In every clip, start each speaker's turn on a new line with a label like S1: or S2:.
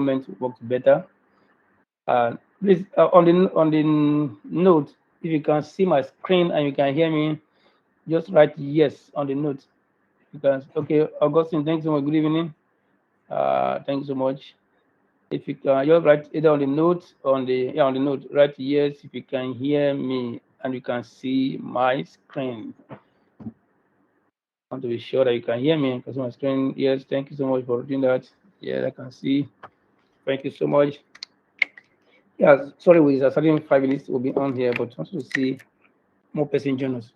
S1: moment works better. Please, on the note, if you can see my screen and you can hear me, just write yes on the note. You can. Okay, Augustine, thanks so much. Good evening. Thanks so much. If you can, just write either on the note on the note. Write yes if you can hear me and you can see my screen. I want to be sure that you can hear me because my screen. Yes, thank you so much for doing that. Yeah, I can see. Thank you so much. Yeah, sorry, with a certain 5 minutes will be on here, but also to see more person join us.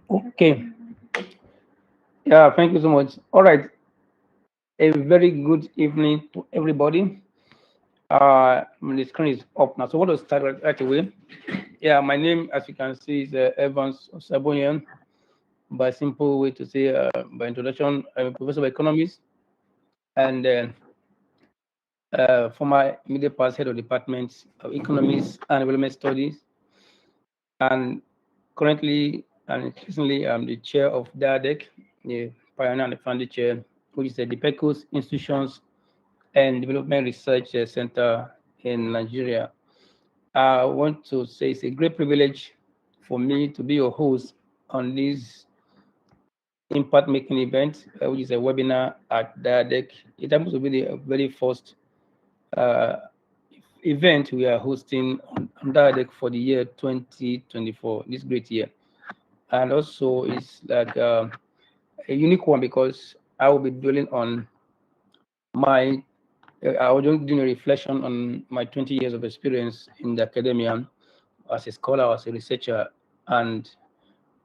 S1: Okay. Yeah, thank you so much. All right. A very good evening to everybody. The screen is up now. So what to start right away? Yeah, my name, as you can see, is Evans Sabonian. By simple way to say, by introduction, I'm a professor of economics and former immediate past head of departments of economics and development studies. And currently and recently, I'm the chair of DIaDeRC, the pioneer and the founding chair, which is the DPECO's Institutions and Development Research Center in Nigeria. I want to say it's a great privilege for me to be your host on this impact making event, which is a webinar at DIaDeRC. It happens to be the very first event we are hosting on DIaDeRC for the year 2024, this great year. And also it's like a unique one because I will be dwelling on my I was doing a reflection on my 20 years of experience in the academia as a scholar, as a researcher, and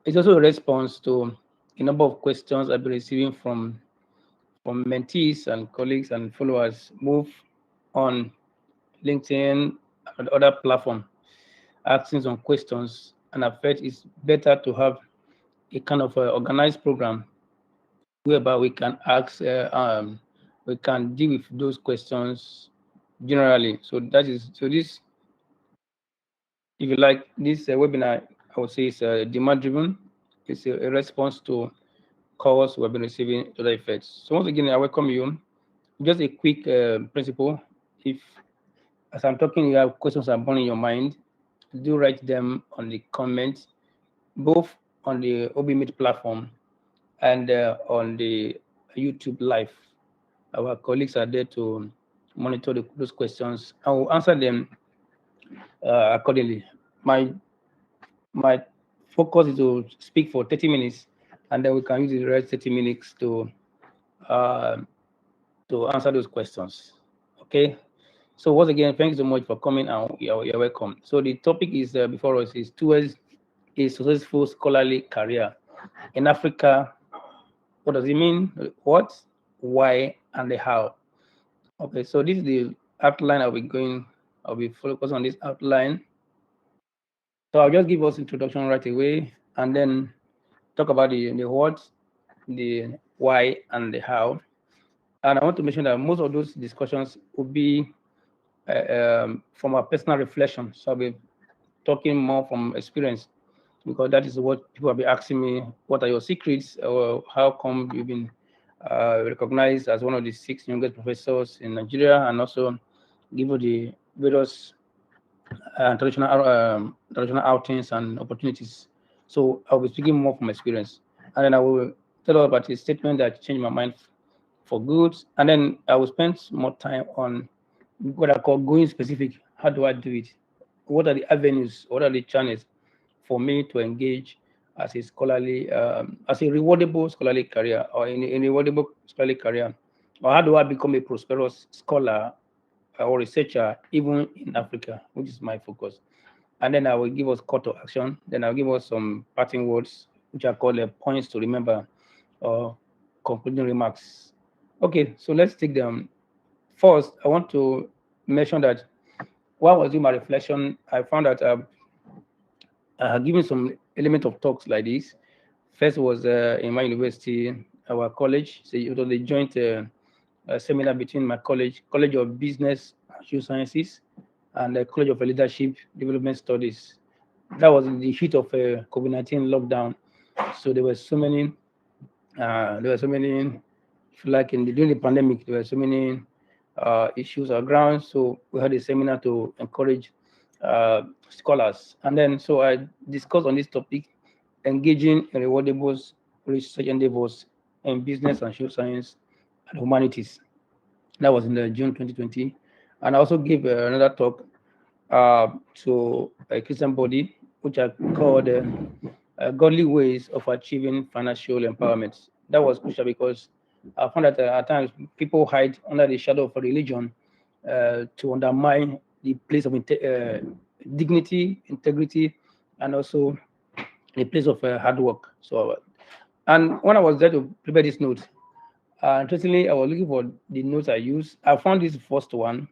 S1: it's also a response to a number of questions I've been receiving from mentees and colleagues and followers move on LinkedIn and other platforms, asking some questions, and I felt it's better to have a kind of organized program whereby we can ask, we can deal with those questions generally. So this, if you like, this webinar, I would say is demand driven. It's a response to calls we've been receiving to the effects. So once again, I welcome you. Just a quick principle. If as I'm talking, you have questions are born in your mind, do write them on the comments, both on the OBMeet platform and on the YouTube live. Our colleagues are there to monitor those questions. I will answer them accordingly. My focus is to speak for 30 minutes, and then we can use the rest 30 minutes to answer those questions. Okay. So once again, thanks so much for coming and you're welcome. So the topic is before us is towards a successful scholarly career in Africa. What does it mean? What, why, and the how. Okay, so this is the outline I'll be focused on this outline. So I'll just give us introduction right away and then talk about the what, the why, and the how. And I want to mention that most of those discussions will be from a personal reflection. So I'll be talking more from experience because that is what people have been asking me. What are your secrets? Or how come you've been recognized as one of the 6 youngest professors in Nigeria, and also give you the various traditional outings and opportunities. So I'll be speaking more from experience, and then I will tell you about a statement that changed my mind for good, and then I will spend more time on what I call going specific. How do I do it? What are the avenues? What are the channels for me to engage as a scholarly, as a rewardable scholarly career, or in a rewardable scholarly career? Or how do I become a prosperous scholar or researcher, even in Africa, which is my focus? And then I will give us call to action. Then I'll give us some parting words, which are called points to remember or concluding remarks. Okay, so let's take them. First, I want to mention that while I was doing my reflection, I found that given some element of talks like this. First was in my university, our college. So it was a joint seminar between my college of Business and Social Sciences, and the College of Leadership Development Studies. That was in the heat of COVID-19 lockdown. So there were so many There were so many, if you like, during the pandemic, there were so many issues or grounds. So we had a seminar to encourage scholars. And then, so I discussed on this topic, engaging in rewardable research endeavors in business and social science and humanities. That was in the June 2020. And I also gave another talk to a Christian body, which I called Godly Ways of Achieving Financial Empowerment. That was crucial because I found that at times people hide under the shadow of a religion to undermine the place of dignity, integrity, and also the place of hard work. So, and when I was there to prepare this note, interestingly, I was looking for the notes I used. I found this first one,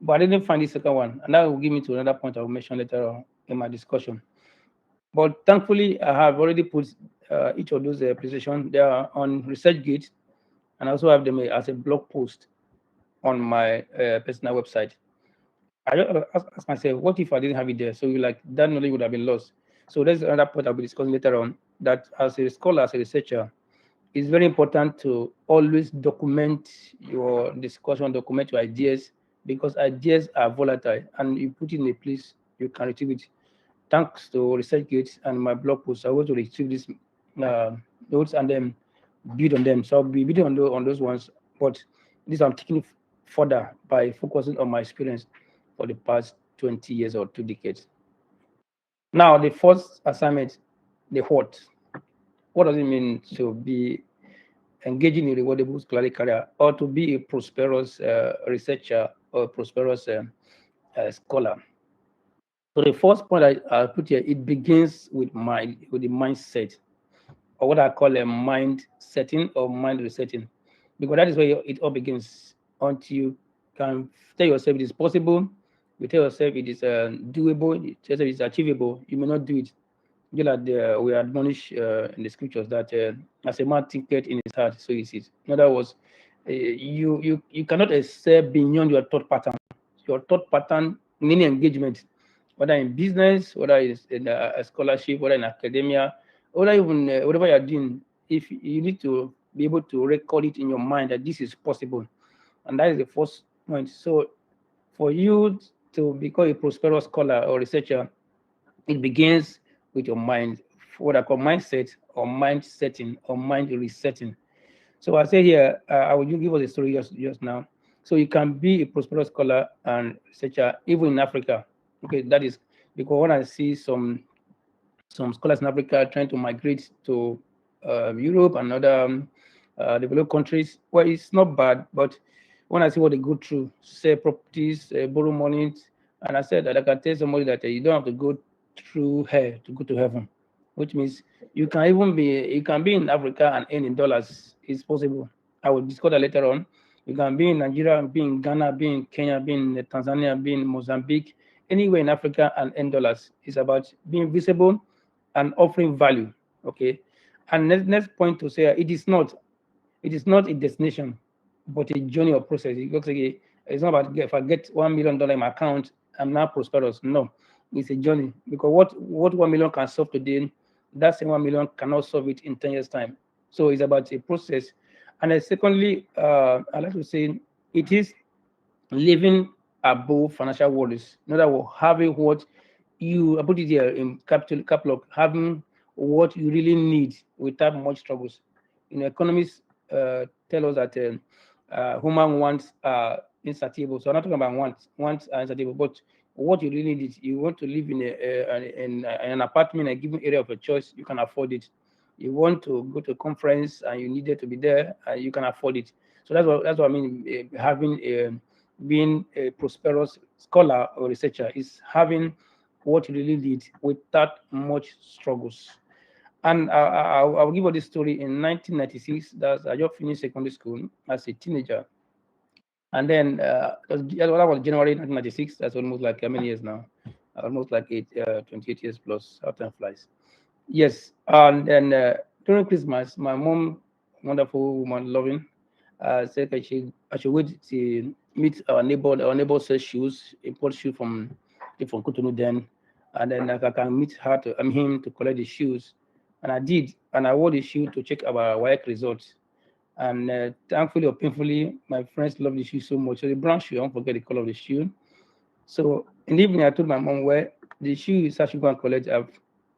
S1: but I didn't find the second one, and that will give me to another point I will mention later on in my discussion. But thankfully, I have already put each of those presentations. They are on ResearchGate, and I also have them as a blog post on my personal website. I just ask myself, what if I didn't have it there? So like that knowledge would have been lost. So that's another point I'll be discussing later on. That as a scholar, as a researcher, it's very important to always document your discussion, document your ideas, because ideas are volatile, and you put it in a place you can retrieve it. Thanks to ResearchGate and my blog post, I want to retrieve these notes and then build on them. So I'll be building on those ones, but this I'm taking further by focusing on my experience for the past 20 years or 2 decades. Now, the first assignment, the what. What does it mean to be engaging in rewardable scholarly career, or to be a prosperous researcher or prosperous scholar? So the first point I put here, it begins with the mindset, or what I call a mind setting or mind resetting, because that is where it all begins. Until you can tell yourself it is possible, you tell yourself it is doable, you tell yourself it is achievable, you may not do it. You know, that we admonish in the scriptures that as a man thinketh in his heart, so is it. In other words, you cannot excel beyond your thought pattern. Your thought pattern in any engagement, whether in business, whether it's in a scholarship, whether in academia, or even whatever you're doing, if you need to be able to record it in your mind that this is possible. And that is the first point. So for you to become a prosperous scholar or researcher, it begins with your mind, what I call mindset or mind setting or mind resetting. So I say here, I will give us a story just now. So you can be a prosperous scholar and researcher even in Africa. Okay, that is because when I see some scholars in Africa trying to migrate to Europe and other developed countries, well, it's not bad, but when I see what they go through, sell properties, borrow money, and I said that I can tell somebody that you don't have to go through hell to go to heaven, which means you can be in Africa and earn in dollars. It's possible. I will discuss that later on. You can be in Nigeria, be in Ghana, be in Kenya, be in Tanzania, be in Mozambique, anywhere in Africa and earn dollars. It's about being visible and offering value. Okay. And next point to say, it is not a destination, but a journey or process. It looks like it's not about if I get $1 million in my account, I'm now prosperous. No, it's a journey, because what 1 million can solve today, that same 1 million cannot solve it in 10 years' time. So it's about a process. And then secondly, I like to say it is living above financial worries. In other words, having what I put it here in capital lock, having what you really need without much struggles. Economists tell us that human wants are insatiable. So I'm not talking about wants are insatiable, but what you really need, you want to live in an apartment in a given area of your choice, you can afford it. You want to go to a conference and you needed to be there, and you can afford it. So that's what I mean. Being a prosperous scholar or researcher is having what you really need without much struggles. And I'll give you this story. In 1996, I just finished secondary school as a teenager. And then that was January 1996. That's almost like how many years now? Almost like 28 years plus. How time flies. Yes. And then during Christmas, my mom, wonderful woman, loving, said that I should wait to meet our neighbor. Our neighbor sells shoes, import shoes from Cotonou then. And then I can meet him to collect the shoes. And I did. and I wore the shoe to check our WAEC results. And thankfully or painfully, my friends love the shoe so much. So the brown shoe, I won't forget the color of the shoe. So in the evening, I told my mom, well, the shoe is actually going to collect. I've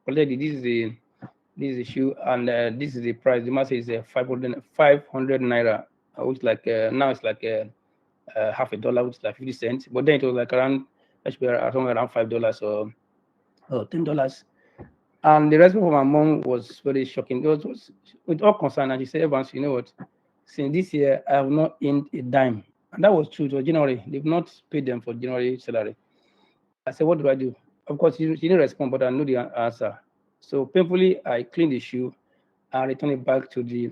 S1: collected. This is the shoe, and this is the price. The man says 500 naira, which like now it's like half a dollar, which is like 50 cents. But then it was like around, actually around $5 or $10. And the response from my mom was very shocking. It was with all concern, and she said, Evans, you know what? Since this year, I have not earned a dime. And that was true. It was January. They've not paid them for January salary. I said, what do I do? Of course, she didn't respond, but I knew the answer. So painfully, I cleaned the shoe and returned it back to the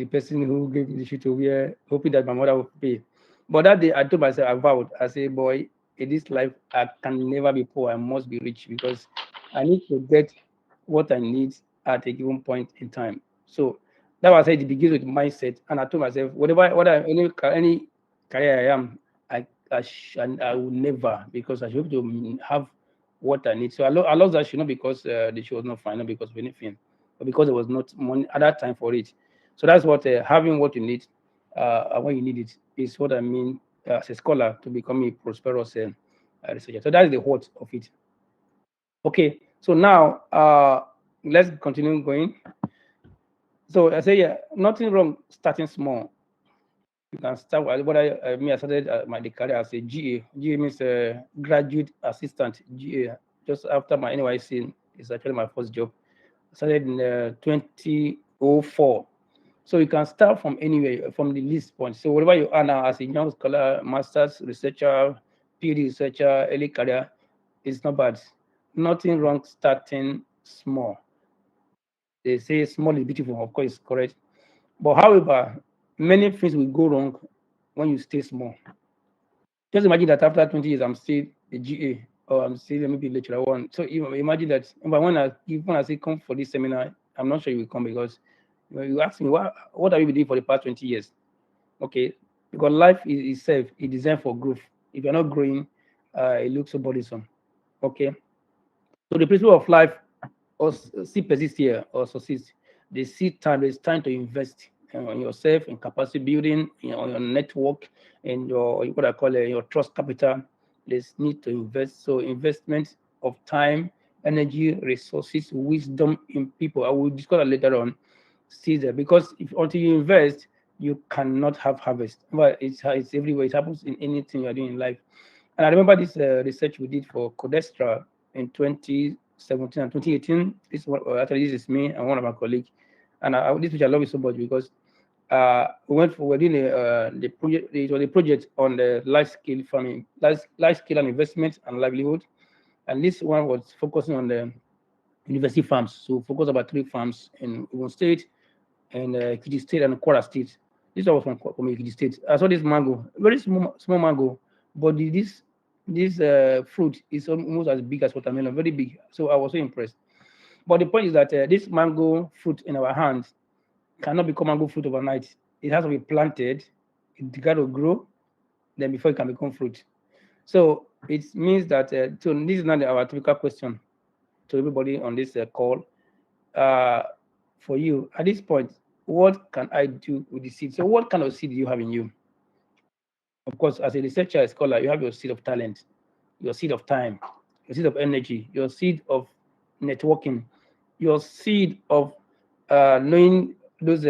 S1: person who gave me the shoe to wear, hoping that my mother would pay. But that day, I told myself, I vowed, I said, boy, in this life, I can never be poor. I must be rich because I need to get what I need at a given point in time. So that was it begins with mindset. And I told myself, any career I am, I will never, because I should be able to have what I need. So I lost that shoe not because the shoe was not fine, not because of anything, but because there was not money at that time for it. So that's what having what you need when you need it is what I mean as a scholar to become a prosperous researcher. So that's the what of it. Okay, so now let's continue going. So I say, yeah, nothing wrong starting small. You can start with what I started my career as a GA. GA means graduate assistant. GA. Just after my NYC is actually my first job. I started in 2004. So you can start from anywhere, from the least point. So whatever you are now as a young scholar, master's researcher, PhD researcher, early career, it's not bad. Nothing wrong starting small. They say small is beautiful, of course, it's correct. But however, many things will go wrong when you stay small. Just imagine that after 20 years, I'm still a GA or I'm still maybe lecturer one. So imagine that if when I say come for this seminar, I'm not sure you will come because you ask me, what have you been doing for the past 20 years? Okay, because life is itself is designed for growth. If you're not growing, it looks so burdensome. Okay, so the principle of life or still persist here or succeed. They see time. There's time to invest on yourself, in capacity building, on your network, and your what I call your trust capital. There's need to invest. So investment of time, energy, resources, wisdom in people. I will discuss that later on. See there because if until you invest, you cannot have harvest. But it's everywhere. It happens in anything you're doing in life. And I remember this research we did for Codestra in 2017 and 2018. This is me and one of my colleagues. And this which I love it so much because we're doing the project. It was a project on the large scale farming, large scale and investment and livelihood. And this one was focusing on the university farms. So focus about 3 farms in Ogun State, and Ekiti State and Kwara State. This one was from Ekiti State. I saw this mango, very small mango, but this fruit is almost as big as watermelon, very big. So I was so impressed. But the point is that this mango fruit in our hands cannot become mango fruit overnight. It has to be planted, it got to grow, then before it can become fruit. So it means that, so this is not our typical question to everybody on this call. For you, at this point, what can I do with the seed? So what kind of seed do you have in you? Of course, as a researcher, a scholar, you have your seed of talent, your seed of time, your seed of energy, your seed of networking, your seed of knowing those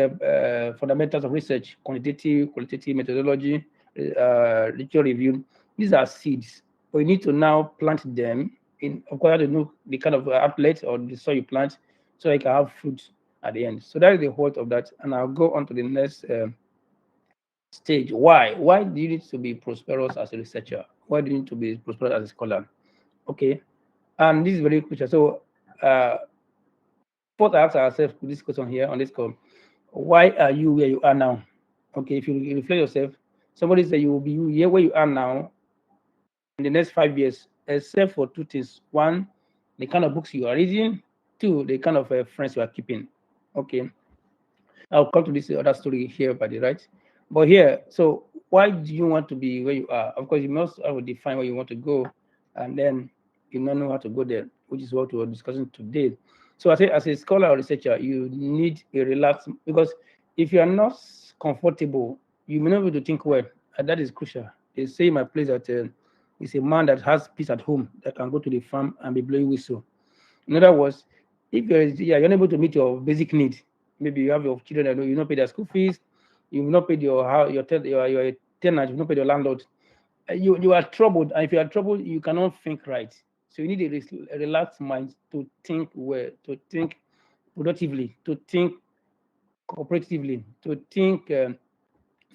S1: fundamentals of research, quantitative, qualitative methodology, literature review. These are seeds. But you need to now plant them in, of course, you have to know the kind of outlet or the soil you plant so you can have fruit at the end. So that is the whole of that. And I'll go on to the next stage. Why? Why do you need to be prosperous as a researcher? Why do you need to be prosperous as a scholar? Okay. And this is very crucial. So first I ask ourselves this question here on this call. Why are you where you are now? Okay, if you reflect yourself, somebody say you will be here where you are now in the next 5 years, except for 2 things. One, the kind of books you are reading. 2, the kind of friends you are keeping. Okay. I'll come to this other story here by the right. But here, so why do you want to be where you are? Of course, you must define where you want to go, and then you don't know how to go there, which is what we're discussing today. So I say, as a scholar or researcher, you need a relaxed, because if you are not comfortable, you may not be able to think well, and that is crucial. They say in my place that it's a man that has peace at home that can go to the farm and be blowing whistle. In other words, if you're unable to meet your basic need, maybe you have your children that you not pay their school fees, you've not paid your house, your tenant, you've not paid your landlord, you are troubled, and if you are troubled, you cannot think right. So you need a relaxed mind to think well, to think productively, to think cooperatively, to think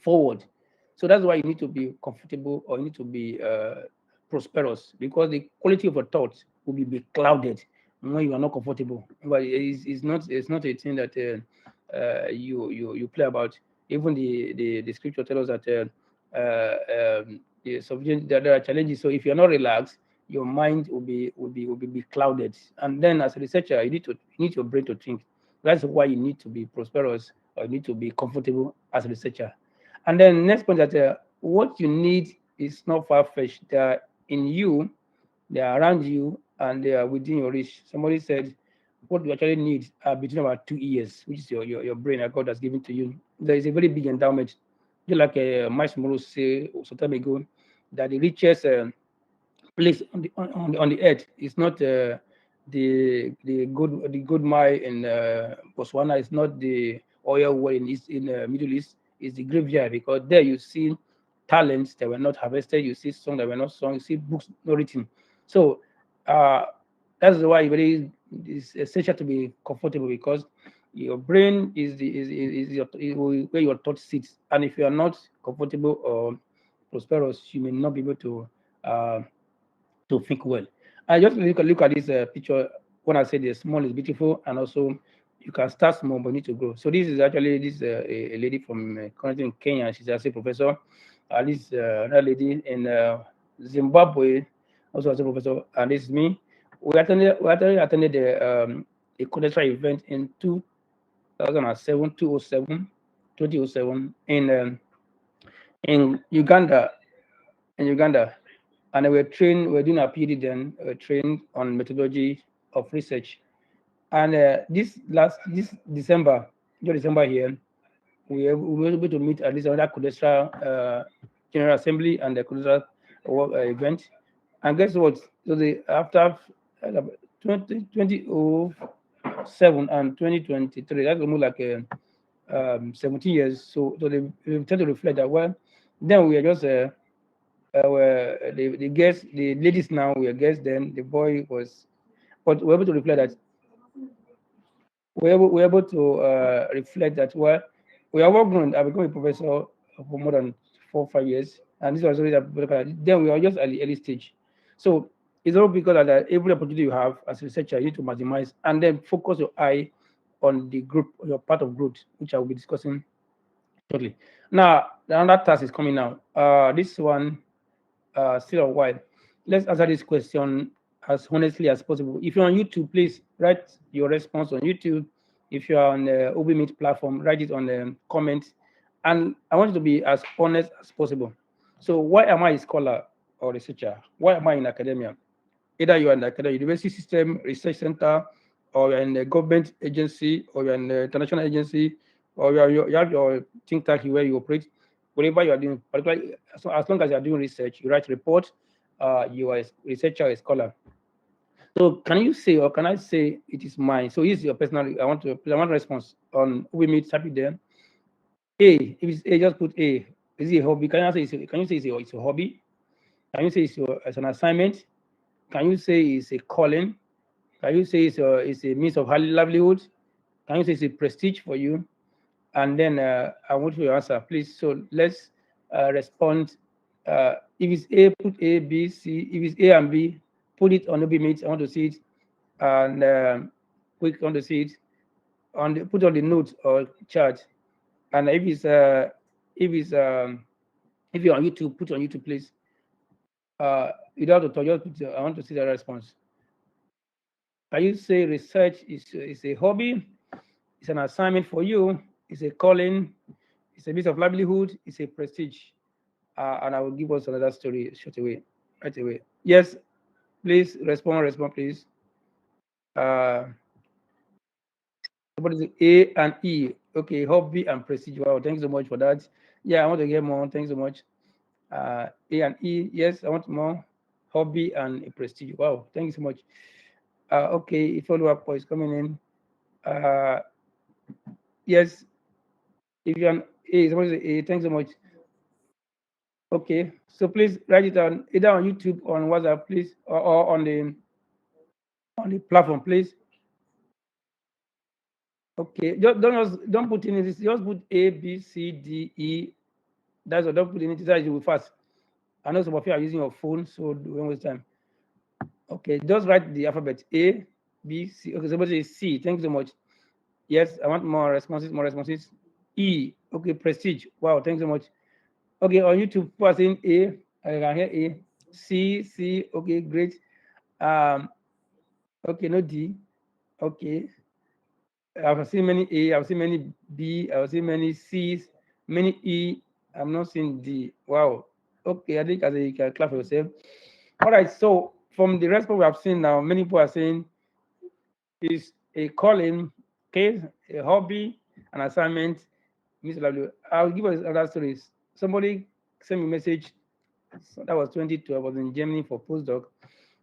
S1: forward. So that's why you need to be comfortable, or you need to be prosperous, because the quality of your thoughts will be clouded when you are not comfortable. But it's not a thing that you play about. Even the scripture tells us that there are challenges. So if you're not relaxed, your mind will be clouded. And then as a researcher, you need your brain to think. That's why you need to be prosperous, or you need to be comfortable as a researcher. And then next point, that what you need is not far-fetched. They are in you, they are around you, and they are within your reach. Somebody said what you actually need are between about 2 years, which is your brain that God has given to you. There is a very big endowment. Just like Miles Morrow said some time ago, that the richest place on the earth is not the good mine in Botswana. It's not the oil well in Middle East. It's the graveyard, because there you see talents that were not harvested. You see songs that were not sung. You see books not written. So uh, that's why it's essential to be comfortable, because your brain is where your thought sits, and if you are not comfortable or prosperous, you may not be able uh, to think well. I just look at this picture when I say the small is beautiful, and also you can start small but need to grow. So this is actually a lady from currently in Kenya. She's a professor. This another lady in Zimbabwe, also as a professor, and this is me. We actually attended a cultural event in 2007, 2007 in Uganda, and we're doing a PhD then, trained on methodology of research. And this December here, we were able to meet at least another Codestra General Assembly and the Codestra event. And guess what? So after 2007 and 2023, that's almost like 17 years. So they tend to reflect that, well, then we are just the guests, the ladies now were guests then, the boy was, but we're able to reflect that, we're able to reflect that, well, we are all grown. I've become a professor for more than 4 or 5 years, and this was always then we are just at the early stage. So it's all because of that every opportunity you have as a researcher, you need to maximize and then focus your eye on the group, your part of growth, which I will be discussing shortly. Now, another task is coming now. This one, still a while. Let's answer this question as honestly as possible. If you're on YouTube, please write your response on YouTube. If you're on the OB Meet platform, write it on the comments. And I want you to be as honest as possible. So why am I a scholar or researcher? Why am I in academia? Either you're in the academic university system, research center, or you're in a government agency, or you're in an international agency, or you have your think tank where you operate, whatever you are doing, particularly as long as you're doing research, you write report, you are a researcher, a scholar. So can you say, or can I say it is mine? So here's your personal, I want a response on we meet happy there. A, if it's A, just put A. Is it a hobby? Can you say it's a hobby? Can you say it's an assignment? Can you say it's a calling? Can you say it's a means of livelihood? Can you say it's a prestige for you? And then I want your answer, please. So let's respond. If it's A, put A, B, C. If it's A and B, put it on OBMeet. I want to see it. And click on to see it. Put on the notes or chart. And if you're on YouTube, put it on YouTube, please. You don't have to just put, I want to see the response. Can you say research is a hobby? It's an assignment for you. It's a calling. It's a means of livelihood. It's a prestige. And I will give us another story right away. Yes, please respond, please. What is it? A and E? Okay, hobby and prestige. Wow, thanks so much for that. Yeah, I want to get more. Thanks so much. A and E. Yes, I want more. Hobby and prestige. Wow, thank you so much. Okay, follow up is coming in. Yes, if you're an A, somebody say A. Thanks so much. Okay, so please write it down either on YouTube or on WhatsApp, please, or on the platform, please. Okay, don't put in this. Just put A, B, C, D, E. That's what. Don't put in it. That you will fast. I know some of you are using your phone, so don't waste time. Okay, just write the alphabet A, B, C. Okay, somebody say C. Thank you so much. Yes, I want more responses. More responses. E. Okay, prestige. Wow, thanks so much. Okay, on YouTube, people are saying A. I can hear A. C, C. Okay, great. Um, okay, no D. Okay. I've seen many A, I've seen many B, I've seen many C's, many E. I'm not seeing D. Wow. Okay, I think as you can clap for yourself. All right, so from the response we have seen now, many people are saying is a calling, okay, a hobby, an assignment. Mr. W. I'll give us other stories. Somebody sent me a message. So that was 2012. I was in Germany for postdoc.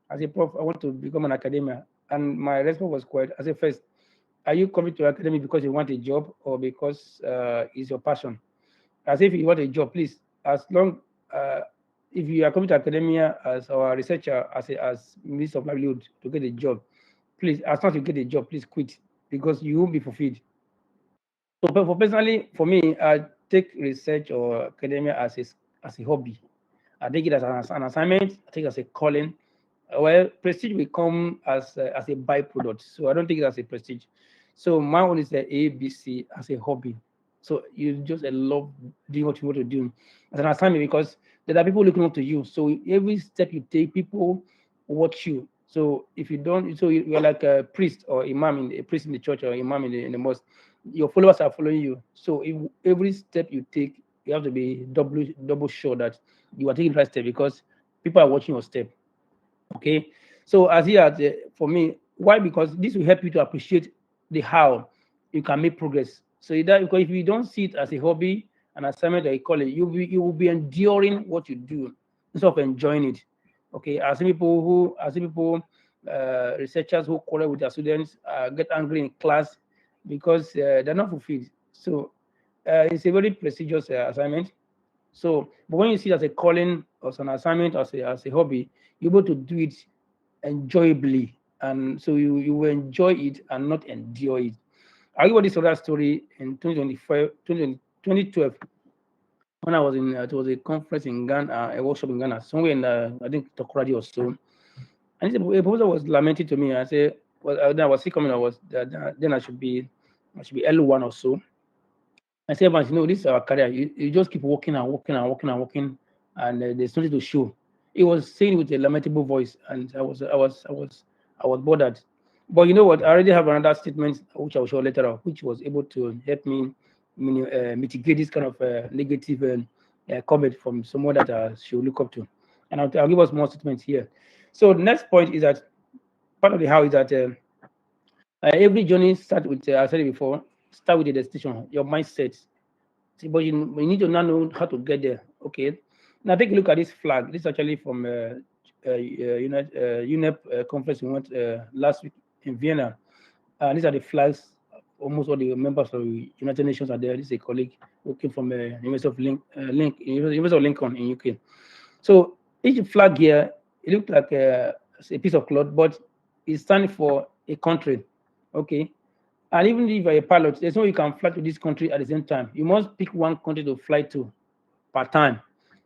S1: I said, Prof, I want to become an academia. And my response was quite, I said, first, are you coming to academy because you want a job or because it's your passion? As if you want a job, please, as long, uh, if you are coming to academia as our researcher, as means of livelihood to get a job, please, as soon as you get a job, please quit because you won't be fulfilled. So, but for personally, for me, I take research or academia as a hobby. I take it as an assignment. I take it as a calling. Well, prestige will come as a byproduct. So I don't take it as a prestige. So my one is the ABC as a hobby. So you just love doing what you want to do as an assignment because there are people looking up to you. So every step you take, people watch you. So if you don't, so you're like a priest or imam a priest in the church or imam in the mosque. Your followers are following you. So if every step you take, you have to be double sure that you are taking the right step because people are watching your step. Okay, so as here for me, why? Because this will help you to appreciate the how you can make progress. So that because if you don't see it as a hobby, an assignment, or a calling, you will be enduring what you do instead of enjoying it. Okay, as people researchers who quarrel with their students get angry in class because they're not fulfilled. So it's a very prestigious assignment. So, but when you see it as a calling or as an assignment or as a hobby, you're able to do it enjoyably. And so you will enjoy it and not endure it. I'll give you this other story in 2012 when I was in, it was a conference in Ghana, a workshop in Ghana, somewhere in, I think, Tokoradi or so. And a professor was lamenting to me. I said, well, then I was sick coming, then I should be L1 or so. I said, Evans, this is our career. You just keep working and working and working and working, and there's nothing to show. He was saying with a lamentable voice, and I was bothered. But you know what? I already have another statement which I will show later on, which was able to help me mitigate this kind of negative comment from someone that I should look up to. And I'll give us more statements here. So the next point is that part of the how is that every journey start with, I said it before, start with the destination, your mindset. See, but you need to now know how to get there. Okay. Now take a look at this flag. This is actually from UNEP conference we went last week in Vienna. These are the flags. Almost all the members of the United Nations are there. This is a colleague who came from University of University of Lincoln in UK. So each flag here, it looked like a piece of cloth, but it's standing for a country. Okay. And even if you're a pilot, there's no way you can fly to this country at the same time. You must pick one country to fly to per time.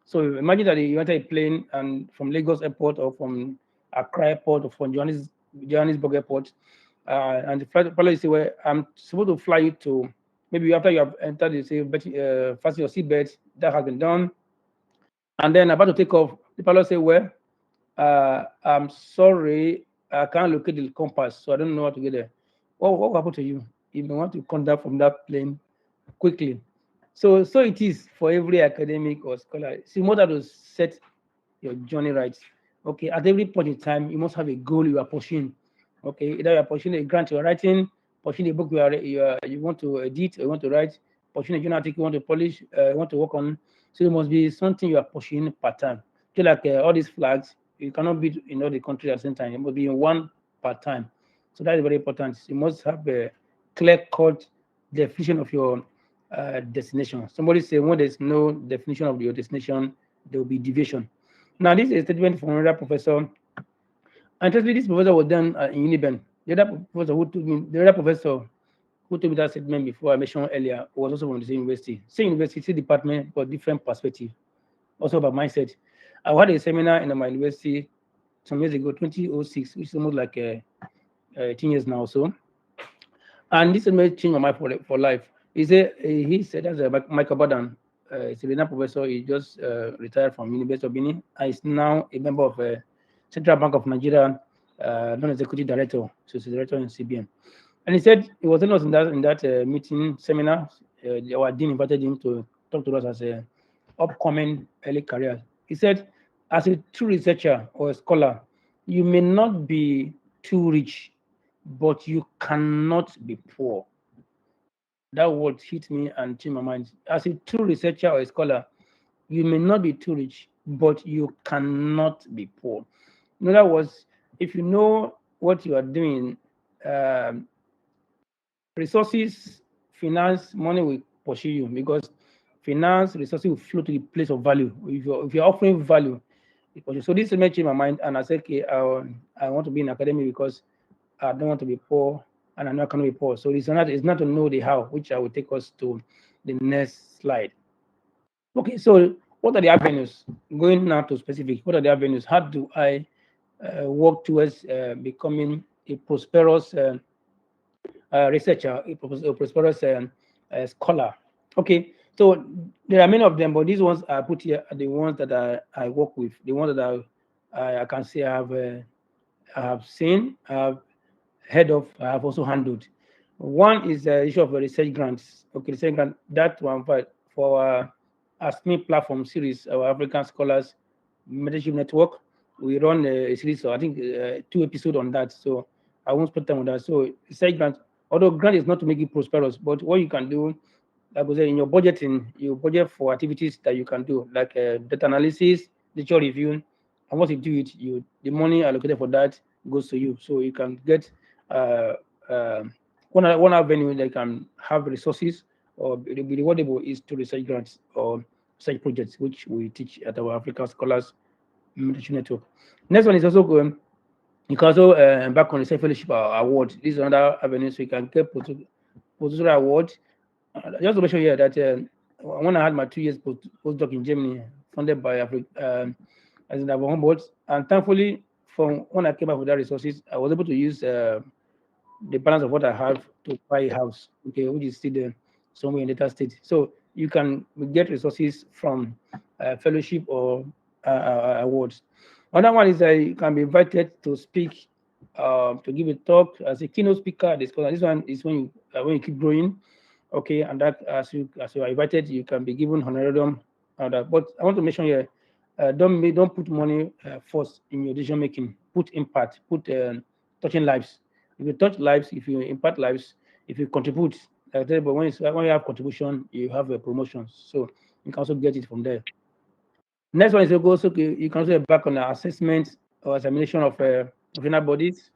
S1: So imagine that you enter a plane and from Lagos Airport or from Accra Airport or from Johannesburg Airport, and the pilot say, "Well, I'm supposed to fly you to maybe after you have entered, you say, fasten your seatbelt. That has been done, and then about to take off. The pilot say, "Well, I'm sorry, I can't locate the compass, so I don't know how to get there." What will happen to you if you want to come down from that plane quickly? So it is for every academic or scholar. See, more than to set your journey right. Okay, at every point in time, you must have a goal you are pursuing. Okay, either you are pursuing a grant you're writing, pursuing a book you want to edit, or you want to write, pursuing a journal article you want to polish, you want to work on. So it must be something you are pursuing part time. Just like all these flags, you cannot be in all the countries at the same time. It must be in one part time. So that is very important. You must have a clear-cut definition of your destination. Somebody say when there's no definition of your destination, there will be deviation. Now, this is a statement from another professor. Interestingly, this professor was done in Uniben. The other professor who told me that statement before I mentioned earlier was also from the same university. Same university, same department, but different perspective. Also about mindset. I had a seminar in my university some years ago, 2006, which is almost like 10 years now or so. And this may change my mind for life. He said that's Michael Badan. He's a Vietnam professor. He just retired from University of Benin and is now a member of Central Bank of Nigeria, non-executive director, so he's a director in CBN. And he said he was in that meeting seminar. Our dean invited him to talk to us as a upcoming early career. He said, as a true researcher or a scholar, you may not be too rich, but you cannot be poor. That word hit me and changed my mind. As a true researcher or a scholar, you may not be too rich, but you cannot be poor. In other words, if you know what you are doing, resources, finance, money will pursue you, because finance, resources will flow to the place of value. If you're offering value, so this made change my mind, and I said, okay, I want to be in academy because I don't want to be poor, and I'm not going to be poor. So it's not to know the how, which I will take us to the next slide. Okay, so what are the avenues? Going now to specific, what are the avenues? How do I work towards becoming a prosperous researcher, a prosperous scholar? Okay, so there are many of them, but these ones I put here are the ones that I work with, the ones that I can say I have seen, I have heard of, I have also handled. One is the issue of research grants. Okay, research grant, that one for our ASME platform series, our African Scholars Mentorship Network. We run a series, so I think 2 episodes on that. So I won't spend time on that. So research grant, although grant is not to make it prosperous, but what you can do, like I say, in your budgeting, you budget for activities that you can do, like data analysis, literature review, and once you do it, the money allocated for that goes to you. So you can get one avenue that can have resources or be rewardable is to research grants or research projects, which we teach at our African Scholars Mentorship Network. Next one is also you can also embark on research fellowship award. This is another avenue, so you can get postdoctoral award. Just to mention here that when I had my 2 years postdoc in Germany, funded by Africa, as in our Humboldt, and thankfully, from when I came up with that resources, I was able to use the balance of what I have to buy a house, okay, which is still there somewhere in Delta State. So you can get resources from fellowship or awards. Another one is that you can be invited to speak, to give a talk as a keynote speaker. This one is when you keep growing, okay, and that as you are invited, you can be given honorarium. But I want to mention here, don't put money first in your decision making. Put impact. Put touching lives. If you touch lives, if you impact lives, if you contribute, but when you have contribution, you have a promotion. So you can also get it from there. Next one is you can also back on the assessment or examination of professional bodies,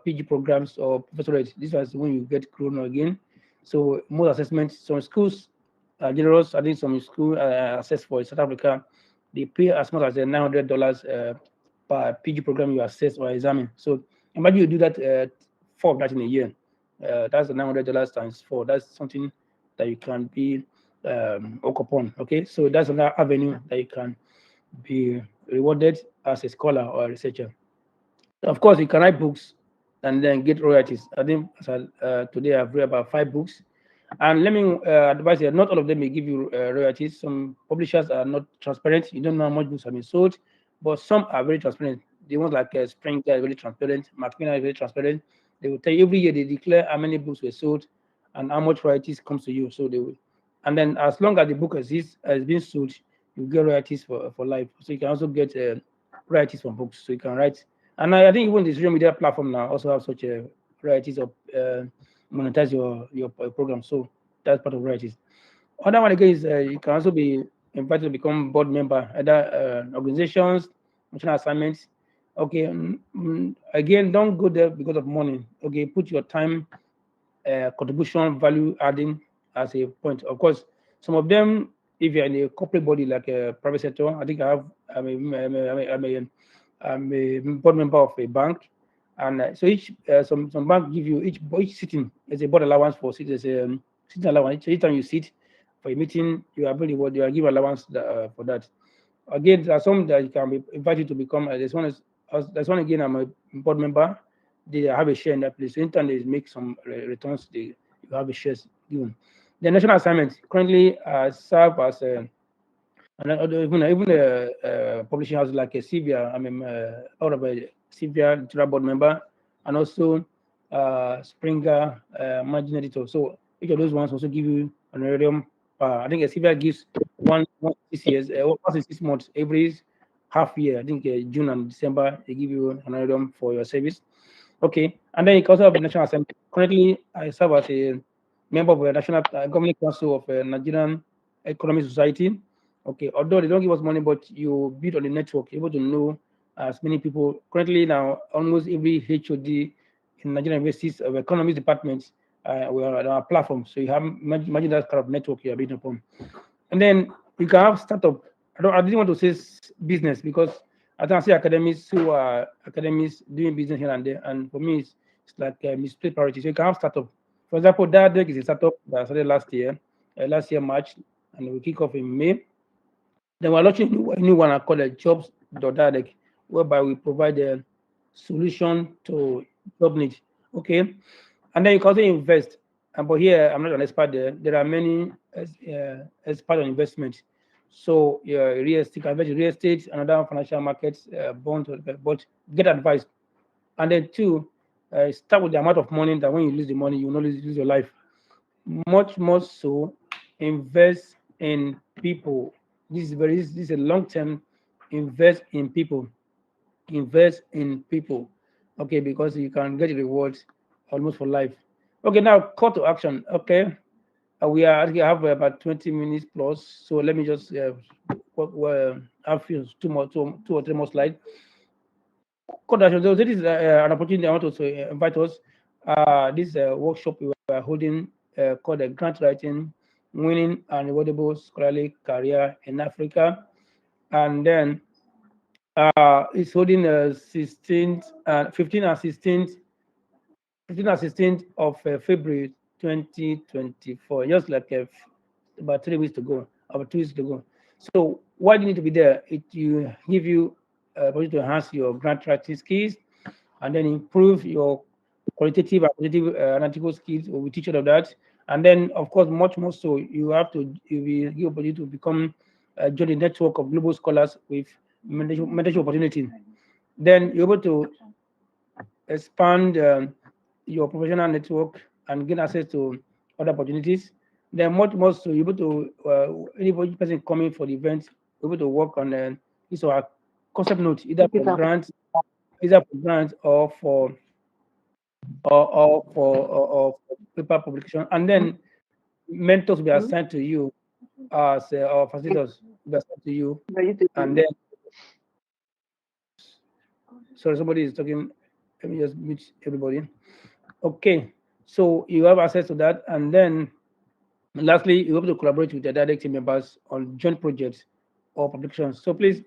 S1: PG programs or professorate. This is when you get grown again. So most assessments, some schools are generous. I think some school assess for South Africa, they pay as much as $900 per PG program you assess or examine. So imagine you do that 4 of that in a year. That's the $900 times 4. That's something that you can be work upon. Okay, so that's another avenue that you can be rewarded as a scholar or a researcher. Of course, you can write books and then get royalties. I think today I've read about 5 books. And let me advise you, not all of them may give you royalties. Some publishers are not transparent. You don't know how much books have been sold, but some are very transparent. The ones like Springer are very transparent, Macmillan is very transparent. They will tell you every year, they declare how many books were sold and how much royalties comes to you. So they will, and then as long as the book exists, has been sold, you get royalties for life. So you can also get royalties from books. So you can write. And I think even the social media platform now also have such a royalties or monetize your program. So that's part of royalties. Other one again is you can also be invited to become board member, other organizations, national assignments. Okay, again, don't go there because of money. Okay, put your time, contribution, value adding as a point. Of course, some of them, if you're in a corporate body like a private sector, I think I'm a board member of a bank, and so each some bank give you each sitting as a board allowance for sitting allowance. Each time you sit for a meeting, you are given allowance for that. Again, there are some that you can be invited to become. There's one again. I'm a board member. They have a share in that place. So anytime they make some returns, you have a shares given. The national assignment currently serve as even a publishing house like a Civia. I'm out of a Civia literary board member, and also Springer managing editor. So each of those ones also give you an honorarium. I think a Civia gives once in 6 years, once in 6 months, every half year. I think June and December they give you an honorarium for your service. Okay, and then you can also have a national assembly. Currently, I serve as a member of the National Governing Council of Nigerian Economic Society. Okay, although they don't give us money, but you build on the network, able to know as many people. Currently now, almost every HOD in Nigerian universities of economics departments, we are on our platform. So you have imagine that kind of network you are building upon. And then you can have startup. I didn't want to say business because I can see academics who are academics doing business here and there. And for me, it's like misplaced priority. So you can have startup. For example, DIaDeRC is a startup that started last year March, and we kick off in May. Then we're launching a new one called Jobs.DIaDeRC, whereby we provide a solution to job needs. Okay. And then you can also invest. But here, I'm not an expert there. There are many experts on investment. So real estate, invest in real estate, another financial markets, bonds, but get advice. And then two, start with the amount of money that when you lose the money, you will not lose your life. Much more so, invest in people. This is a long-term. Invest in people. Invest in people. Okay, because you can get rewards almost for life. Okay, now call to action. Okay, we are have about 20 minutes plus. So let me just have two or three more slides. Call to action. So this is an opportunity I want to invite us. This workshop we are holding called the Grant Writing, Winning an Rewardable Scholarly Career in Africa, and then it's holding 15th and 16th of February 2024, just like about 3 weeks to go, about 2 weeks to go. So why do you need to be there? It you give you opportunity to enhance your grant writing skills, and then improve your qualitative and quantitative analytical skills. We teach all of that, and then of course much more so you will give opportunity to become join the network of global scholars with mentorship opportunity. Then you're able to expand your professional network and gain access to other opportunities. Then much more so you're able to any person coming for the event, able to work on this or a concept note either for grants, or for paper publication, and then mentors will be assigned to you as or facilitators will be assigned to you, and then sorry, somebody is talking. Let me just mute everybody. Okay, so you have access to that, and then lastly, you have to collaborate with the DIaDeRC team members on joint projects or publications. So please,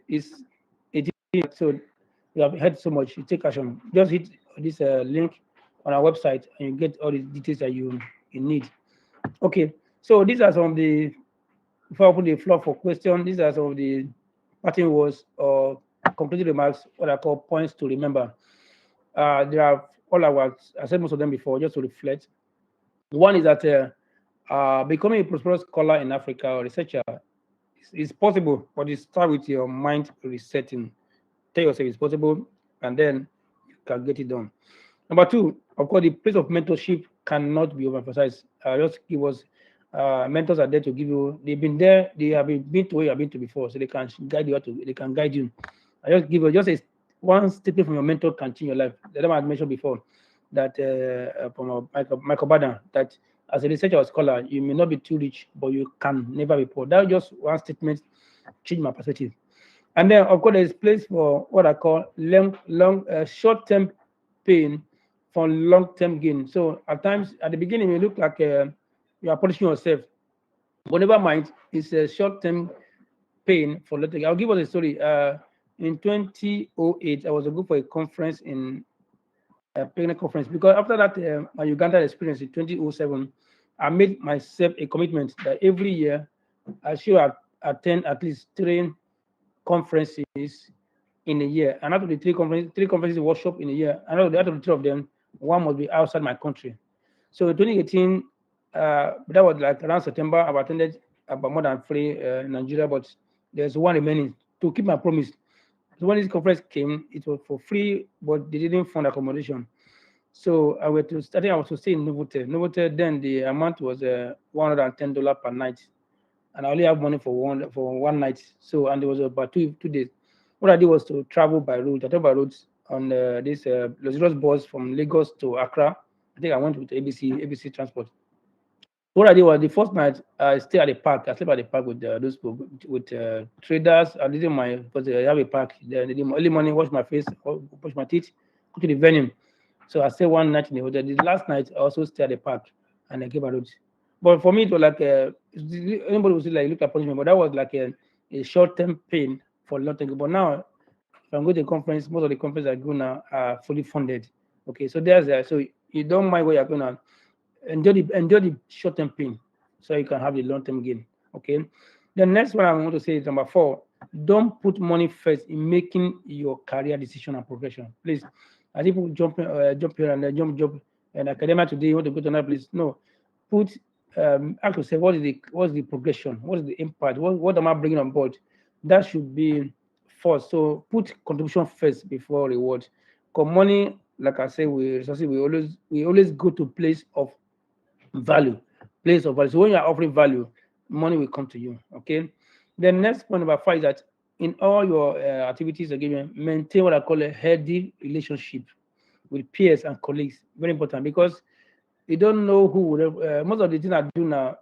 S1: so you have heard so much. You take action. Just hit this link on our website, and you get all the details that you need. Okay, so these are some of the. Before I open the floor for questions, these are some of the parting words or concluding remarks, what I call points to remember. There are I said most of them before, just to reflect. One is that becoming a prosperous scholar in Africa or researcher is possible, but it starts with your mind resetting. Tell yourself it's possible, and then you can get it done. Number two, of course, the place of mentorship cannot be overemphasized. Just give us mentors are there to give you. They've been there. They have been to where you have been to before, so they can guide you. They can guide you. I just give you one statement from your mentor can change your life. The other one I mentioned before. that from Michael Baden, that as a researcher or scholar, you may not be too rich, but you can never be poor. That was just one statement, changed my perspective. And then, of course, there's place for what I call short-term pain for long-term gain. So at times, at the beginning, you look like you are punishing yourself. But never mind, it's a short-term pain for long-term. I'll give us a story. In 2008, I was a group for a conference in a picnic conference, because after that, my Uganda experience in 2007, I made myself a commitment that every year I should attend at least 3 conferences in a year. And out of the 3 conferences workshop in a year, and out of the 3 of them, one must be outside my country. So in 2018, that was like around September, I've attended about more than 3 in Nigeria, but there's one remaining to keep my promise. So when this conference came, it was for free, but they didn't fund accommodation. So I was to stay in Novotel. Novotel, then the amount was $110 per night, and I only have money for one night. So, and there was about 2 days. What I did was to travel by road. I traveled by roads on this luxurious bus from Lagos to Accra. I think I went with ABC Transport. What I did was the first night I stayed at the park. I slept at the park with those people, with traders. I didn't mind because I have a park. The early morning, wash my face, brush my teeth, go to the venue. So I stayed one night in the hotel. The last night I also stayed at the park and I came out. But for me, it was like anybody would say like look at punishment, but that was like a short-term pain for long term. But now, if I'm going to a conference, most of the conferences I go now are fully funded. Okay, so there's so you don't mind where you're going to enjoy the short-term pain, so you can have the long-term gain. Okay. The next one I want to say is number 4. Don't put money first in making your career decision and progression. Please, as people jump here and jump and academia today, you want to go to another place. No, put ask yourself what's the progression, what is the impact, what am I bringing on board? That should be first. So put contribution first before reward. Because money, like I say, we always go to place of value. So when you are offering value, money will come to you. Okay. The next point number 5 is that in all your activities again, maintain what I call a healthy relationship with peers and colleagues. Very important, because you don't know who would most of the things I do now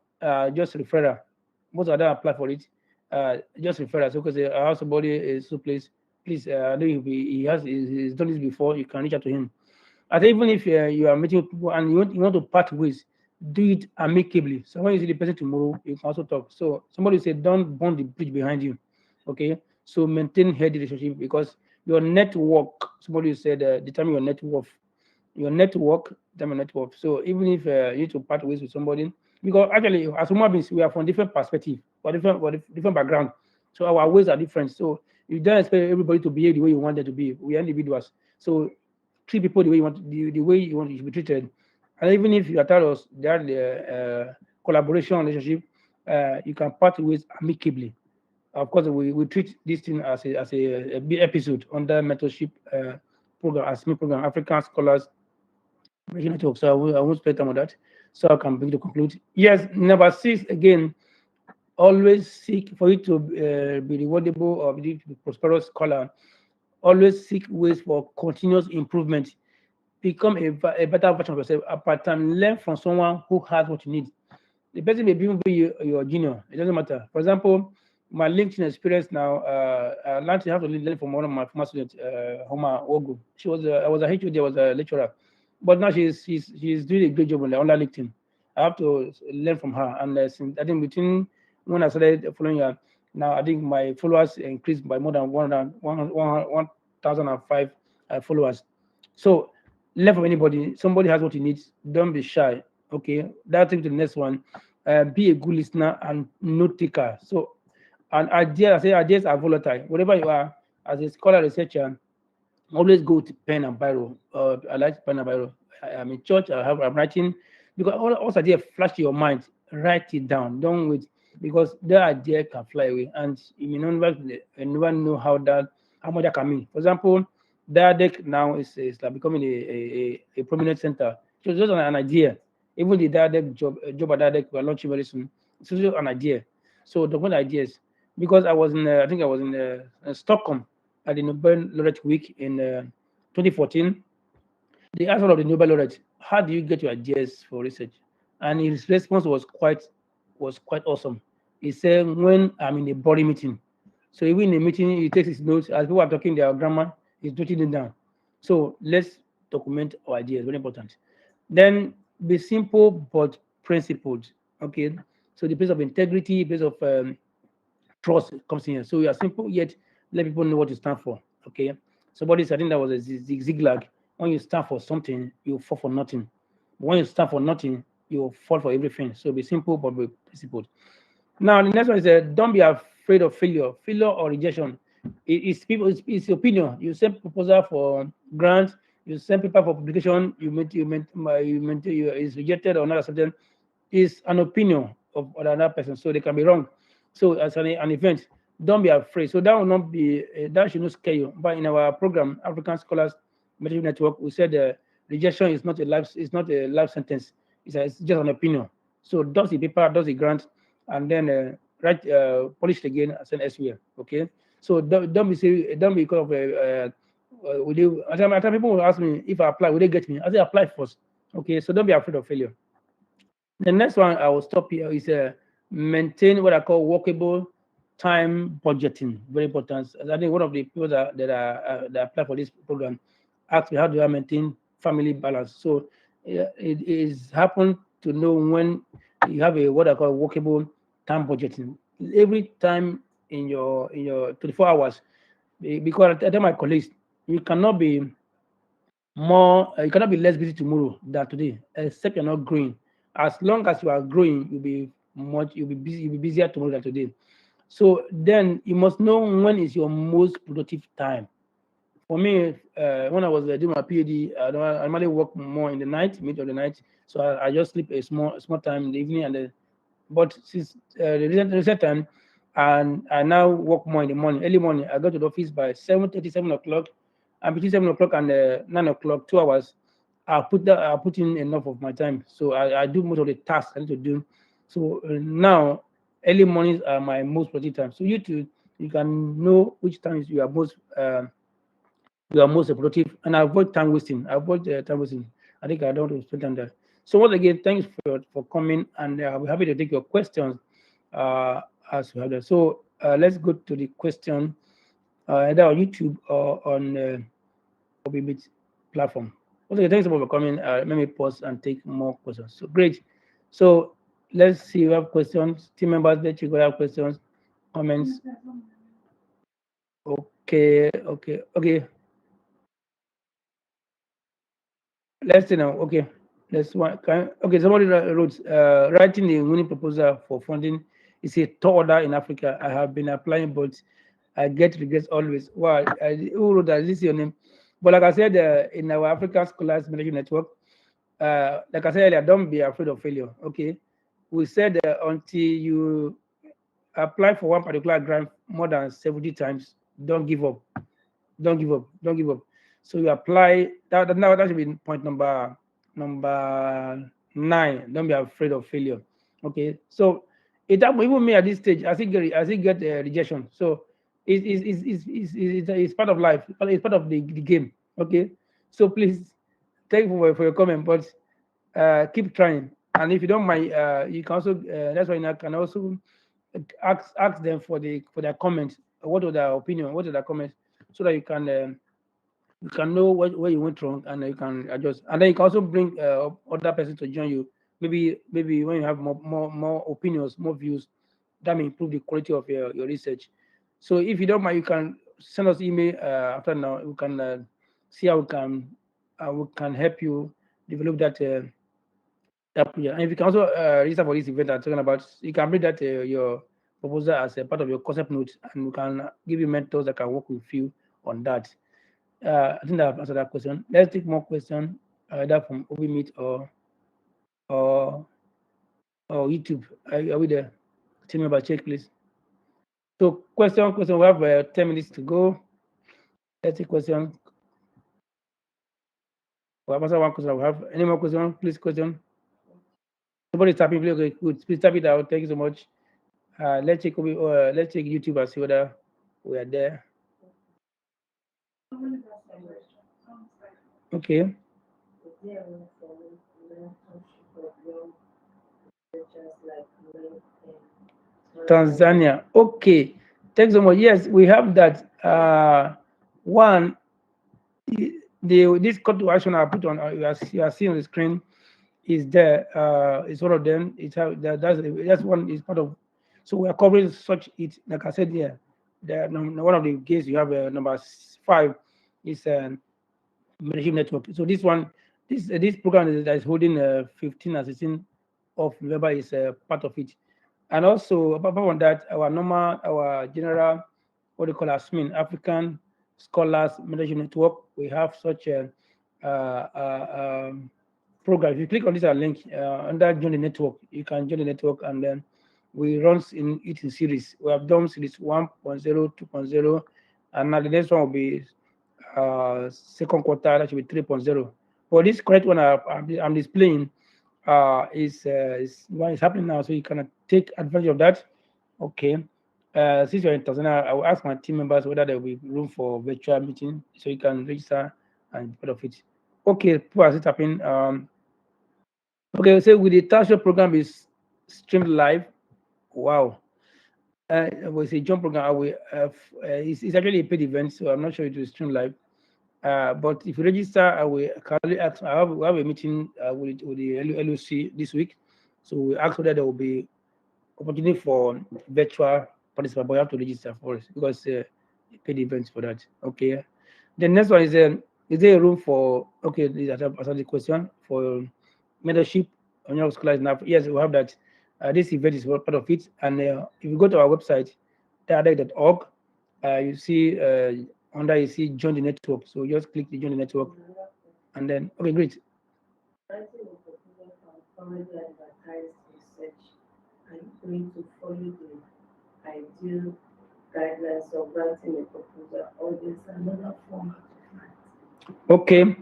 S1: just referral. Most of them apply for it. Just referral. So because I have somebody is so please, I know he's done this before, you can reach out to him. And even if you are meeting people and you want to part ways, do it amicably. So when you see the person tomorrow, you can also talk. So somebody said, don't burn the bridge behind you. Okay. So maintain healthy relationship, because your network, somebody said, determine your net worth. Your network, determine network. So even if you need to part ways with somebody, because actually as human beings, we are from different perspectives, or different background. So our ways are different. So you don't expect everybody to behave the way you want them to be. We are individuals. So treat people the way you want, the way you want you should be treated. And even if you are tired of that collaboration relationship, you can part ways amicably. Of course, we treat this thing as a big episode under mentorship program, as me program, African Scholars Network. So I won't spend time on that. So I can begin to conclude. Yes, number 6 again. Always seek for you to be rewardable or be prosperous scholar. Always seek ways for continuous improvement. Become a better version of yourself. Apart time, learn from someone who has what you need. The person may even be your junior. It doesn't matter. For example, my LinkedIn experience now, I learned to have to learn from one of my former students, Homa Ogu. I was a HOD, I was a lecturer, but now she's doing a great job on LinkedIn. I have to learn from her, and since, I think between when I started following her, now I think my followers increased by more than 1,005 followers. So learn from anybody. Somebody has what he needs. Don't be shy. Okay, that takes to the next one. Be a good listener and note taker. So, and ideas are volatile. Whatever you are, as a scholar researcher, always go to pen and biro. I like pen and biro. I'm in church. I'm writing, because all ideas flash to your mind. Write it down. Don't wait, because that idea can fly away, and you may never know how much that can mean. For example, DIaDeRC now is like becoming a prominent center. So it's just an idea. Even the DIaDeRC job at DIaDeRC we're launching very soon. It's just an idea. So the good ideas, because I was in Stockholm at the Nobel Laureate Week in 2014. They asked one of the Nobel laureates, "How do you get your ideas for research?" And his response was quite awesome. He said, "When I'm in a boring meeting." So even in a meeting, he takes his notes as people are talking their grammar, he's noting it down. So let's document our ideas. Very important. Then be simple but principled. Okay. So the place of integrity, place of trust comes in here. So you are simple yet let people know what you stand for. Okay. Somebody said, I think that was a zigzag. When you stand for something, you fall for nothing. But when you stand for nothing, you fall for everything. So be simple but be principled. Now the next one is don't be afraid of failure or rejection. It's people. It's opinion. You send proposal for grant. You send paper for publication. Is rejected or not accepted. Is an opinion of another person, so they can be wrong. So as an event, don't be afraid. So that will not be that should not scare you. But in our program, African Scholars Mentorship Network, we said rejection is not a life sentence. It's just an opinion. So does the paper, does the grant, and then write polish it again and send elsewhere. Okay. So don't be kind of will you? At times people will ask me if I apply, will they get me? I say apply first. Okay. So don't be afraid of failure. The next one I will stop here is maintain what I call workable time budgeting. Very important. I think one of the people that apply for this program asked me how do I maintain family balance. So it is happen to know when you have a what I call workable time budgeting. Every time in your 24 hours, because I tell my colleagues, you cannot be you cannot be less busy tomorrow than today, except you're not growing. As long as you are growing, you'll be busier tomorrow than today. So then you must know when is your most productive time. For me, when I was doing my PhD, I normally work more in the night, mid of the night. So I just sleep a small time in the evening, but since the recent time, and I now work more in the morning, early morning. I go to the office by 7:30, 7 o'clock, and between 7 o'clock and 9 o'clock, 2 hours. I'll put in enough of my time, so I do most of the tasks I need to do. So now, early mornings are my most productive time. So you can know which times you are most productive and avoid time wasting. Avoid time wasting. I think I don't want to spend time there. So once again, thanks for coming, and I'll be happy to take your questions uh, as we have that. So let's go to the question either on YouTube or on Meet platform. Okay, thanks for coming. Let me pause and take more questions. So great. So let's see. You have questions. Team members, let you go have questions, comments. Okay. Let's see now. Okay. Let's one. Okay, somebody wrote writing a winning proposal for funding is a tall order in Africa. I have been applying, but I get regrets always. Wow, who wrote that? This is your name. But like I said, in our African Scholars Management Network, like I said earlier, don't be afraid of failure. Okay, we said until you apply for one particular grant more than 70 times, don't give up. Don't give up. Don't give up. So you apply now that should be point number 9. Don't be afraid of failure. Okay. So even me at this stage, I still get rejection. So it's part of life. It's part of the game. Okay. So please thank you for your comment, but keep trying. And if you don't mind, you can also that's why you can also ask them for their comments. What are their opinion? What are their comments? So that you can know where you went wrong and you can adjust. And then you can also bring other person to join you. Maybe when you have more opinions, more views, that may improve the quality of your research. So if you don't mind, you can send us email after now. We can see how we can help you develop that project. And if you can also register for this event I'm talking about, you can bring that your proposal as a part of your concept notes, and we can give you mentors that can work with you on that. I think I've answered that question. Let's take more questions, either from Meet or or YouTube. Are we there? Tell me about check, please. So question. We have 10 minutes to go. Let's take question. We have answered one question. We have any more question? Please question. Somebody tapping. Please, okay, good. Please tap it out. Thank you so much. Let's check YouTube and see whether we are there. Okay. Tanzania. Okay. Thanks so much. Yes, we have that. One, this call to action I put on, you are seeing on the screen is there. It's one of them. It's how that's one is part of. So we are covering such it. Like I said here, one of the games you have number 5 is membership network. So this one, this program that is holding 15 and 16 of November is part of it. And also apart from that, our general, what do you call ASMIN, African Scholars Mentorship Network, we have such a program. If you click on this link under join the network, you can join the network, and then we run in series. We have done series 1.0, 2.0, and now the next one will be second quarter, that should be 3.0. But this correct one I'm displaying is what is happening now, so you can take advantage of that. Okay. Since you're in Tanzania, I will ask my team members whether there will be room for virtual meeting, so you can register and be part of it. Okay, people are tapping. Okay, so with the tertiary program is streamed live. Wow. Was a jump program. It's actually a paid event, so I'm not sure it will stream live. But if you register, I will kindly ask. I have a meeting with the LOC this week, so we ask whether there will be opportunity for virtual participation, but you have to register for it because paid events for that. Okay. The next one is there a room for answer the question for mentorship on your scholars now? Yes, we have that. This event is part of it, and if you go to our website, DIaDeRCvWebinar.org, you see under you see join the network. So just click the join the network, and then okay, great. Going to follow the ideal guidelines of writing a proposal, or there's another format of it? Okay.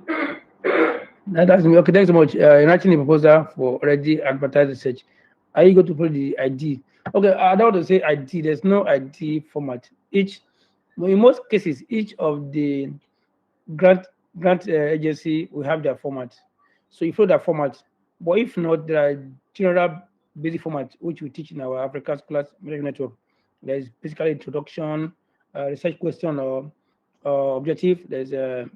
S1: That's me. Okay, thanks so much. Writing a proposal for already advertised research. Are you going to follow the ID? Okay, I don't want to say ID. There's no ID format. In most cases, each of the grant agency will have their format. So you follow that format. But if not, there are general basic format which we teach in our African Scholars Network. There is basically introduction, research question or objective. There's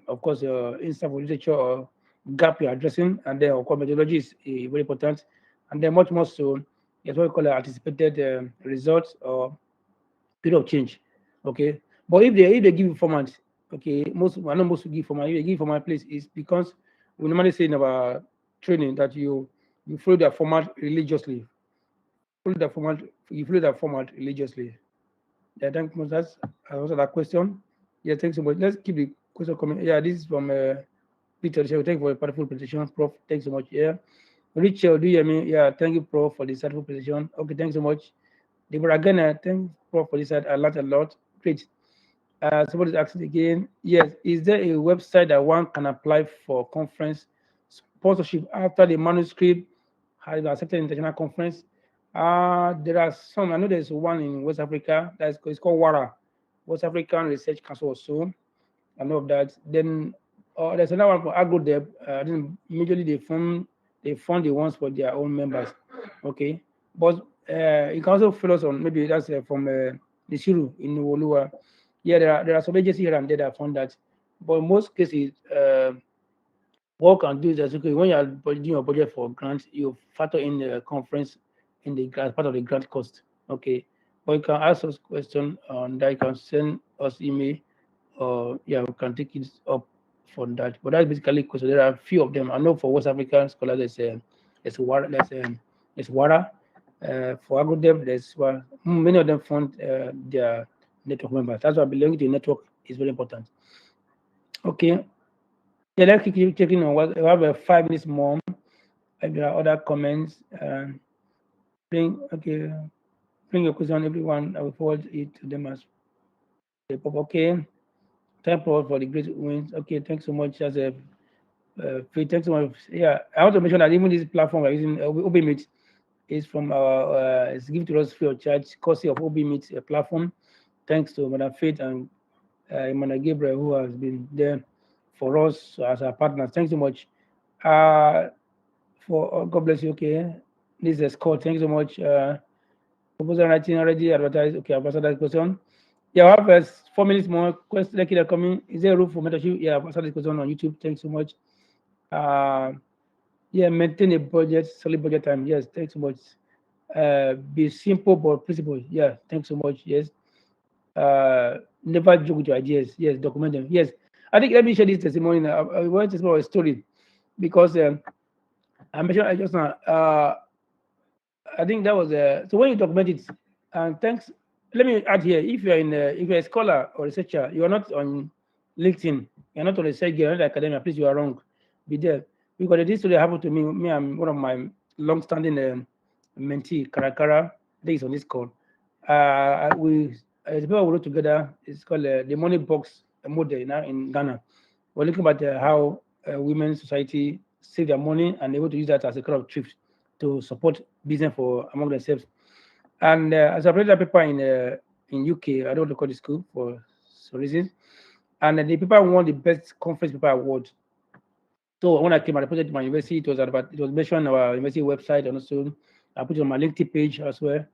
S1: of course instance of literature or gap you're addressing, and then of course methodology is very important, and then much more so is what we call anticipated results or period of change. Okay, but if they give you format, okay, I know most will give format. If they give format, place is because we normally say in our training that you follow the format religiously. You follow that format religiously. Yeah, thank you. That's answer that question. Yeah, thanks so much. Let's keep the question coming. Yeah, this is from Peter. Thank you for a powerful presentation, Prof. Thanks so much. Yeah, Richard, do you hear me? Yeah, thank you, Prof, for this powerful presentation. Okay, thanks so much. Deborah again, thanks, Prof, for this. I learned a lot. Great. Somebody's asking again. Yes, is there a website that one can apply for conference sponsorship after the manuscript has been accepted in international conference? There are some. I know there's one in West Africa it's called WARA, West African Research Council also. I know of that. Then there's another one for AgroDev. Immediately they fund the ones for their own members. Okay, but you can also follow us on maybe that's from the Shiru in Wolua. Yeah, there are some agencies here and there that fund that, but in most cases, what can do is that okay, when you are doing your budget for grants, you factor in the conference in the grant part of the grant cost. Okay, but you can ask us question on that. You can send us email, or yeah, we can take it up for that. But that's basically because there are a few of them. I know for West African scholars, there's WARA. For AgroDev, there's many of them fund their network members. That's why belonging to the network is very important. Okay. Yeah, let's keep checking on what we have 5 minutes more. If there are other comments, bring your question, everyone. I will forward it to them as they pop. Okay. Thank you for the great wins. Okay, thanks so much. As a thanks so much. Yeah, I want to mention that even this platform we're using, OBMeet, is from our it's given to us free of charge, courtesy of OBMeet platform. Thanks to Madam Faith and Emmanuel Gabriel, who has been there for us as our partners. Thanks so much. God bless you. Okay, this is a score. Thank you so much. Proposal writing already advertised. Okay, I've answered that question. Yeah, I have 4 minutes more. Questions like are coming. Is there room for mentorship? Yeah, I've answered this question on YouTube. Thanks so much. Yeah, maintain a budget, solid budget time. Yes, thanks so much. Be simple but principled. Yeah, thanks so much. Yes. Never joke with your ideas. Yes, document them. Yes. I think let me share this testimony now. I want to tell a story because I mentioned I just now. I think that was so when you document it, and thanks. Let me add here: if you're if you're a scholar or researcher, you are not on LinkedIn, you're not on research, you're not academia. Please, you are wrong. Be there because this story happened to me. I'm one of my long-standing mentee, Karakara. That is on this call. We the people we wrote together. It's called the Money Box model now in Ghana. We're looking at how women's society save their money and able to use that as a kind of thrift to support business for among themselves. And as I read that paper in UK, I don't want to call the school for some reasons. And the paper won the best conference paper award. So when I came, I reported to my university. It was mentioned on our university website, and also I put it on my LinkedIn page as well.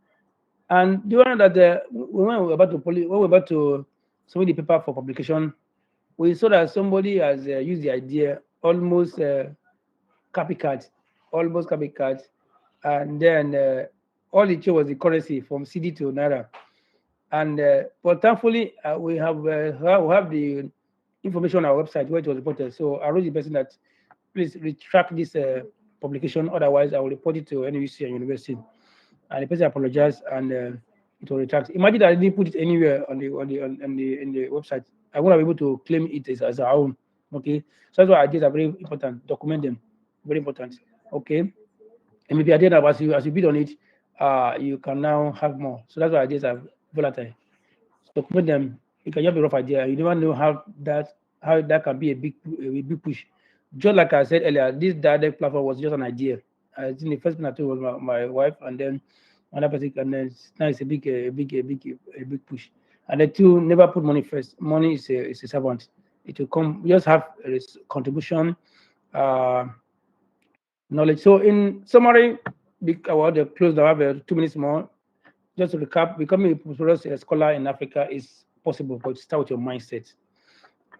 S1: And the one that when we were about to submit the paper for publication, we saw that somebody has used the idea almost copycat, almost copycat, and then all it showed was the currency from CD to Naira. And but thankfully, we have the information on our website where it was reported. So I wrote the person that please retract this publication, otherwise I will report it to NUC and university. And the person apologized and it will retract. Imagine that I didn't put it anywhere on the website. I won't be able to claim it as our own. Okay, so that's why ideas are very important. Document them, very important. Okay, and maybe idea that as you bid on it, you can now have more. So that's why ideas are volatile. Document them. It can just be a rough idea. You never know how that can be a big push. Just like I said earlier, this direct platform was just an idea. I think the first thing I told was my wife, and then another person, and then now it's a big push. And the two never put money first. Money is a servant. It will come. We just have a contribution, knowledge. So in summary, about the close. I have 2 minutes more. Just to recap, becoming a prosperous scholar in Africa is possible, but start with your mindset.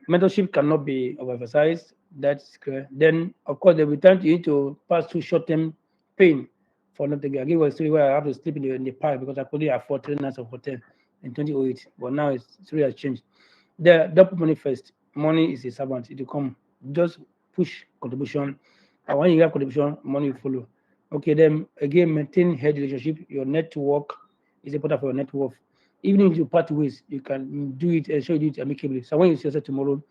S1: Mentorship cannot be overemphasized. That's clear. Then, of course, there will be time you need to pass through short-term pain for not to get. I give you a story where I have to sleep in the park because I couldn't afford 3 nights of hotel in 2008. But now it's really has changed. The double money first. Money is a servant. It will come. Just push contribution. And when you have contribution, money will follow. Okay, then again, maintain healthy relationship. Your network is important for your net worth. Even if you part ways, you can do it and show you do it amicably. So when you see yourself tomorrow,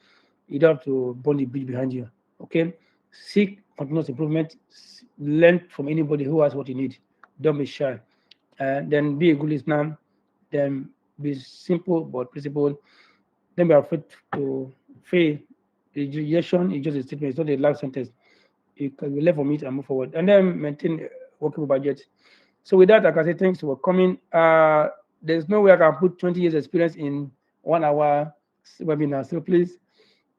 S1: you don't have to burn the bridge behind you. Okay? Seek continuous improvement. Learn from anybody who has what you need. Don't be shy. Then be a good listener. Then be simple but principled. Then be afraid to fail. Rejection is just a statement. It's not a last sentence. You can learn from it and move forward. And then maintain a workable budget. So with that, I can say thanks for coming. There's no way I can put 20 years experience in 1 hour webinar. So please,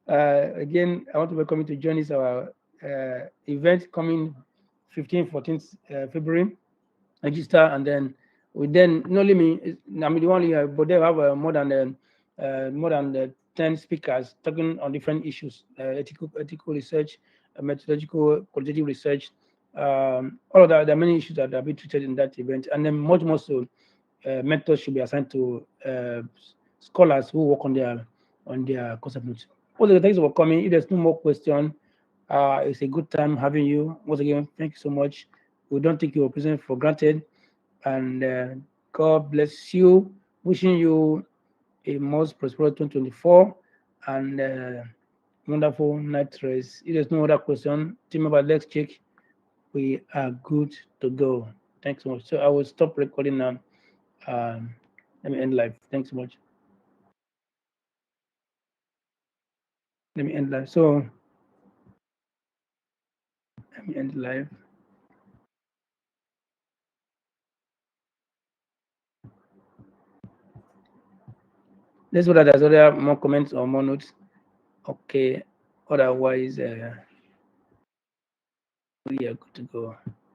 S1: again, I want to welcome you to join this our event coming 15th, 14th February. Register and then not only me, I'm the one here, but they have more than 10 speakers talking on different issues, ethical research, methodological, qualitative research, all of that. There are many issues that are being treated in that event, and then much more so, mentors should be assigned to scholars who work on their concept notes. Also, thanks for coming. If there's no more question, it's a good time having you. Once again, thank you so much. We don't take your presence for granted, and God bless you. Wishing you a most prosperous 2024 and wonderful night rest. If there's no other question, team member, let's check. We are good to go. Thanks so much. So I will stop recording now. Let me end live. Thanks so much. Let me end live. So let me end live. Let's whether there's other more comments or more notes. Okay. Otherwise, We are good to go.